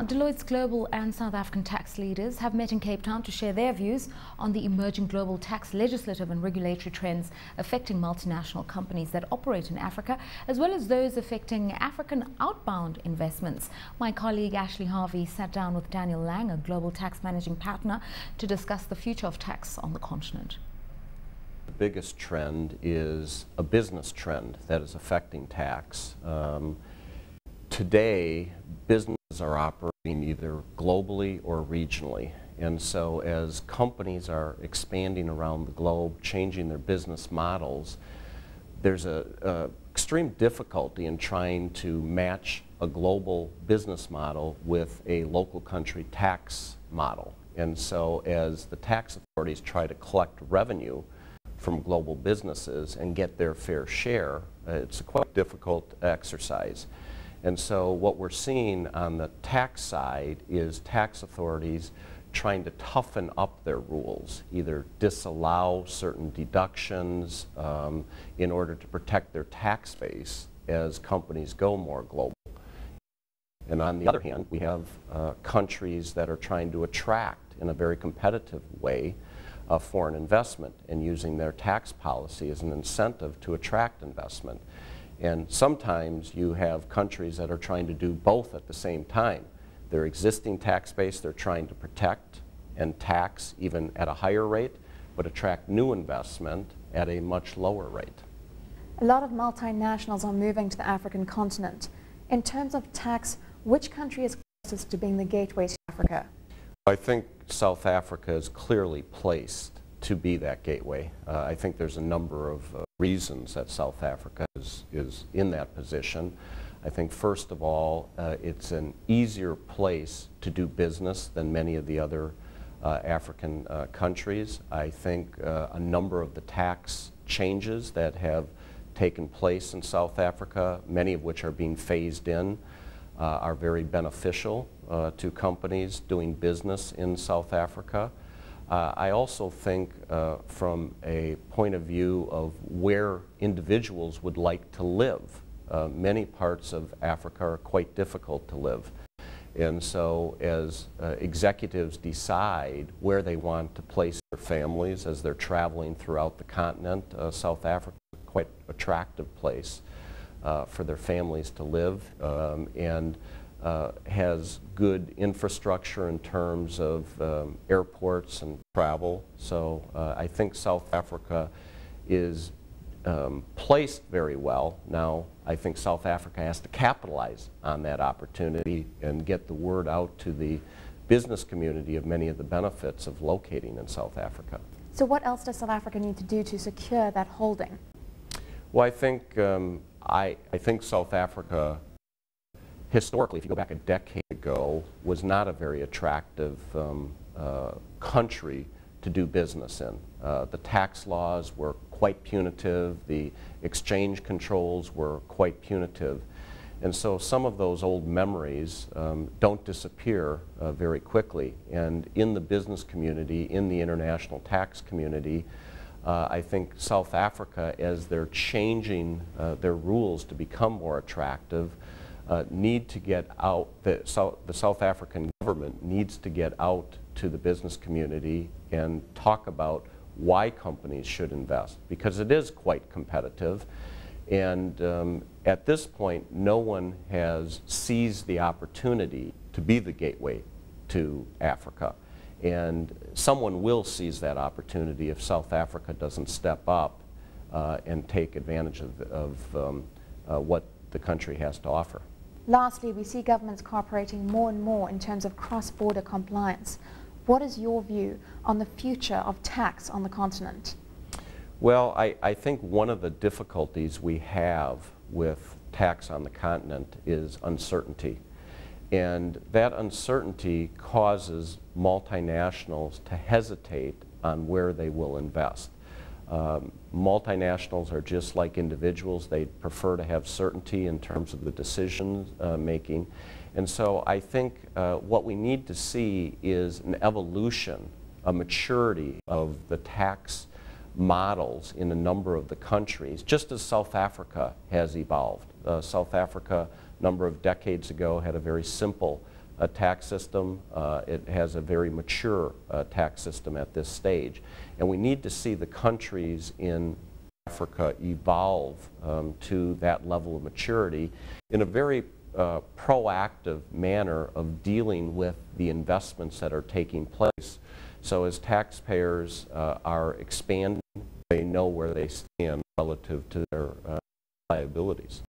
Deloitte's global and South African tax leaders have met in Cape Town to share their views on the emerging global tax legislative and regulatory trends affecting multinational companies that operate in Africa, as well as those affecting African outbound investments. My colleague Ashlea Harvey sat down with Daniel Lange, a global tax managing partner, to discuss the future of tax on the continent. The biggest trend is a business trend that is affecting tax. Today, businesses are operating either globally or regionally, and so as companies are expanding around the globe, changing their business models, there's a extreme difficulty in trying to match a global business model with a local country tax model. And so as the tax authorities try to collect revenue from global businesses and get their fair share, it's a quite difficult exercise. And so what we're seeing on the tax side is tax authorities trying to toughen up their rules, either disallow certain deductions in order to protect their tax base as companies go more global. And on the other hand, we have countries that are trying to attract, in a very competitive way, foreign investment and using their tax policy as an incentive to attract investment. And sometimes you have countries that are trying to do both at the same time. Their existing tax base they're trying to protect and tax even at a higher rate, but attract new investment at a much lower rate. A lot of multinationals are moving to the African continent. In terms of tax, which country is closest to being the gateway to Africa? I think South Africa is clearly placed to be that gateway. I think there's a number of reasons that South Africa is in that position. I think first of all, it's an easier place to do business than many of the other African countries. I think a number of the tax changes that have taken place in South Africa, many of which are being phased in, are very beneficial to companies doing business in South Africa. I also think from a point of view of where individuals would like to live, many parts of Africa are quite difficult to live. And so as executives decide where they want to place their families as they're traveling throughout the continent, South Africa is quite an attractive place for their families to live, and has good infrastructure in terms of airports and travel. So I think South Africa is placed very well. Now I think South Africa has to capitalize on that opportunity and get the word out to the business community of many of the benefits of locating in South Africa. So what else does South Africa need to do to secure that holding? Well, I think I think South Africa, historically, if you go back a decade ago, was not a very attractive country to do business in. The tax laws were quite punitive, the exchange controls were quite punitive, and so some of those old memories don't disappear very quickly. And in the business community, in the international tax community, I think South Africa, as they're changing their rules to become more attractive, need to get out, the South African government needs to get out to the business community and talk about why companies should invest, because it is quite competitive. And at this point, no one has seized the opportunity to be the gateway to Africa. And someone will seize that opportunity if South Africa doesn't step up and take advantage of what the country has to offer. Lastly, we see governments cooperating more and more in terms of cross-border compliance. What is your view on the future of tax on the continent? Well, I think one of the difficulties we have with tax on the continent is uncertainty. And that uncertainty causes multinationals to hesitate on where they will invest. Multinationals are just like individuals. They prefer to have certainty in terms of the decision making. And so I think what we need to see is an evolution, a maturity of the tax models in a number of the countries, just as South Africa has evolved. South Africa, a number of decades ago, had a very simple tax system. It has a very mature tax system at this stage. And we need to see the countries in Africa evolve to that level of maturity in a very proactive manner of dealing with the investments that are taking place. So as taxpayers are expanding, they know where they stand relative to their liabilities.